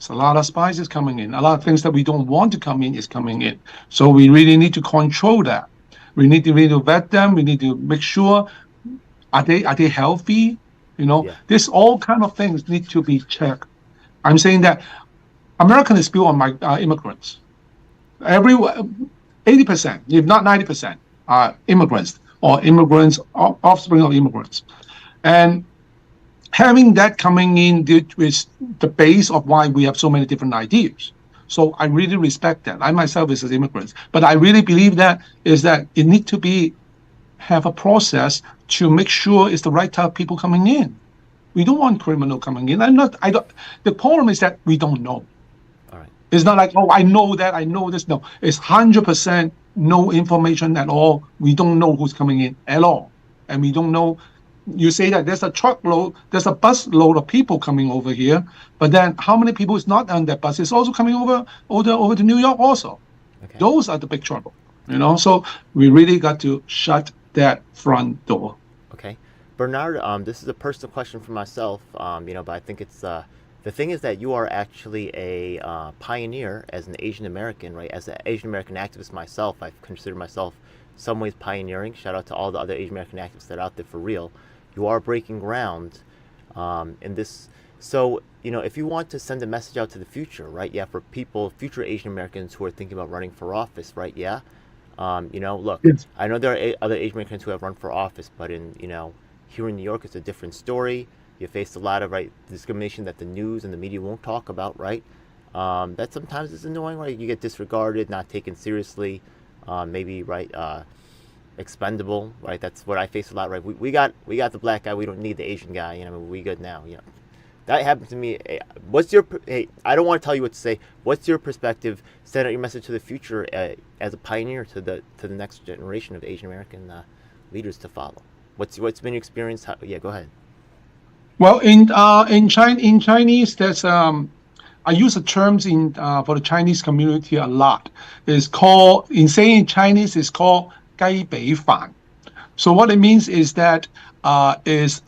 So a lot of spices coming in. A lot of things that we don't want to come in is coming in. So we really need to control that. We need to really vet them. We need to make sure are they healthy? yeah, This all kind of things need to be checked. I'm saying that American is built on my immigrants. Every 80%, if not 90%, are immigrants or immigrants, offspring of immigrants. And having that coming in is the base of why we have so many different ideas. So I really respect that. I myself is an immigrant, but I really believe that it need to be have a process to make sure it's the right type of people coming in. We don't want criminal coming in. I don't. The problem is that we don't know. all right, It's not like, oh, I know that, I know this. No, it's 100% no information at all. We don't know who's coming in at all. And we don't know. You say that there's a bus load of people coming over here, but then how many people is not on that bus is also coming over to New York also. okay. Those are the big trouble. So we really got to shut that front door. Okay, Bernard, this is a personal question for myself. But I think it's the thing is that you are actually a pioneer as an Asian American, right? As an Asian American activist myself, I consider myself some ways pioneering. Shout out to all the other Asian American activists that are out there for real. You are breaking ground in this. So if you want to send a message out to the future, right? Yeah, for future Asian Americans who are thinking about running for office, right? Yeah. Look, Yes. I know there are other Asian Americans who have run for office, but here in New York, it's a different story. You face a lot of discrimination that the news and the media won't talk about, right? That sometimes is annoying, right? You get disregarded, not taken seriously, maybe expendable, right? That's what I face a lot, right? We got the black guy, we don't need the Asian guy, we good now, That happened to me. Hey, I don't want to tell you what to say. What's your perspective? Send out your message to the future as a pioneer to the next generation of Asian American leaders to follow. What's been your experience? Yeah, go ahead. Well, in Chinese, there's I use the terms in for the Chinese community a lot. It's called in Chinese. It's called 该北饭. So what it means is that is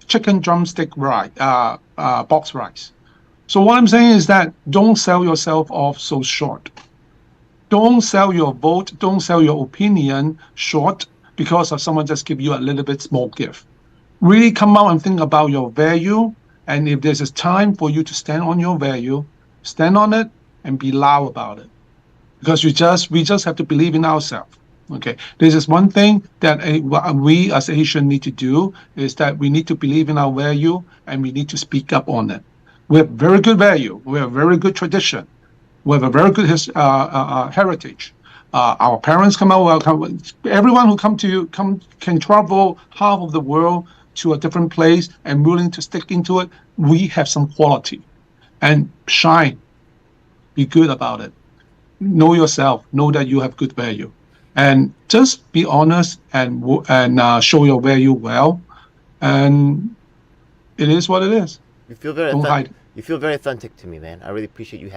chicken drumstick rice, box rice. So what I'm saying is that don't sell yourself off so short. Don't sell your vote. Don't sell your opinion short because of someone just give you a little bit small gift. really come out and think about your value. And if there's a time for you to stand on your value, stand on it and be loud about it. Because we just have to believe in ourselves. Okay, this is one thing that we as Asians need to do is that we need to believe in our value and we need to speak up on it. We have very good value. We have very good tradition. We have a very good heritage. Our parents come out. Welcome. Everyone who come can travel half of the world to a different place and willing to stick into it. We have some quality and shine. Be good about it. Know yourself. Know that you have good value, and just be honest and show your value well. And it is what it is. You feel very Don't authentic. hide. You feel very authentic to me, man. I really appreciate you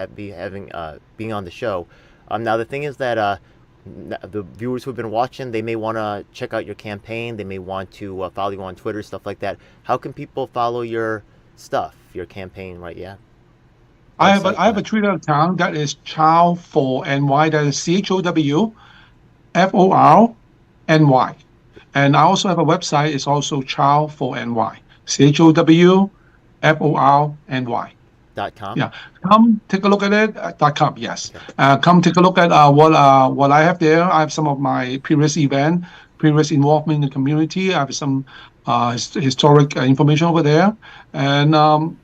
being on the show. Now the thing is that the viewers who've been watching, they may want to check out your campaign. They may want to follow you on Twitter, stuff like that. How can people follow your stuff, your campaign, right? Yeah. I have a Twitter account that is Chow4NY. That is CHOWFORNY. And I also have a website. It's also Chow4NY. CHOWFORNY. .com. Yeah, come take a look at it. .com, yes. Okay. Come take a look at what I have there. I have some of my previous involvement in the community. I have some historic information over there, and now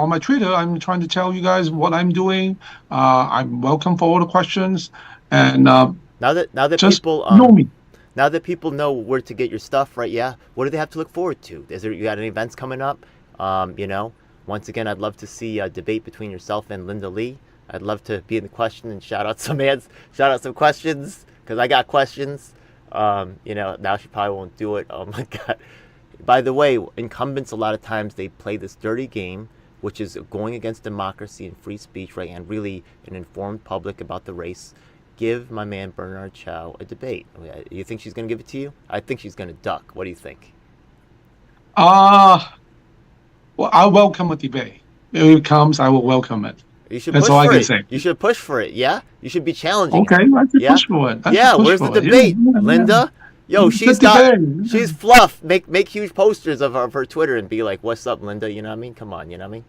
on my Twitter, I'm trying to tell you guys what I'm doing. I'm welcome for all the questions, and Now that just people know me. now that people know where to get your stuff, right? Yeah. What do they have to look forward to? You got any events coming up? Once again, I'd love to see a debate between yourself and Linda Lee. I'd love to be in the question and shout out some questions because I got questions. Now she probably won't do it. Oh my God. By the way, incumbents, a lot of times they play this dirty game, which is going against democracy and free speech, right? And really an informed public about the race. Give my man Bernard Chow a debate. You think she's going to give it to you? I think she's going to duck. What do you think? Uh well, I welcome a debate. If it comes, I will welcome it. You should That's push all I for can it. say. You should push for it. Yeah, you should be challenging Okay, her. I should Yeah, push for it. I should yeah. push Where's the for it. debate, Yeah. Linda? Yo, The debate. she's fluff. Make huge posters of her Twitter and be like, "What's up, Linda?" You know what I mean? Come on, you know what I mean?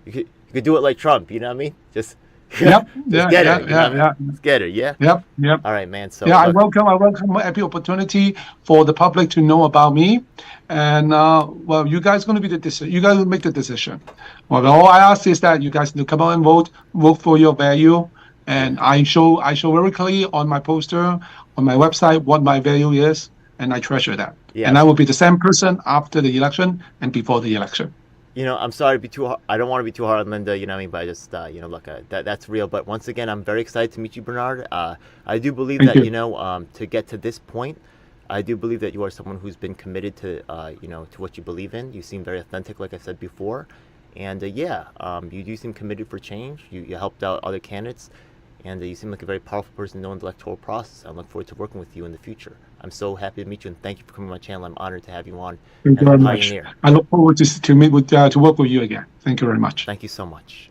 You could do it like Trump. You know what I mean? Just Yep. just Yeah. get her. Yeah. You know what I Yeah. mean? Yeah. Just get her. Yeah. Yep. Yep. All right, man. So Yeah, look, I welcome every opportunity for the public to know about me, and well, you guys going to be the decision. You guys will make the decision. Well, all I ask is that you guys to come out and vote for your value, and yeah, I show very clearly on my poster, on my website, what my value is, and I treasure that. And I yes. will be the same person after the election and before the election. I'm sorry to be too hard. I don't want to be too hard on Linda, you know what I mean? But I just, look, that's real. But once again, I'm very excited to meet you, Bernard. I do believe Thank that, you. to get to this point, I do believe that you are someone who's been committed to, to what you believe in. You seem very authentic, like I said before. And you do seem committed for change. You helped out other candidates. And you seem like a very powerful person knowing the electoral process. I look forward to working with you in the future. I'm so happy to meet you, and thank you for coming on my channel. I'm honored to have you on Thank you as a very much. pioneer. I look forward to meet with to work with you again. Thank you very much. Thank you so much.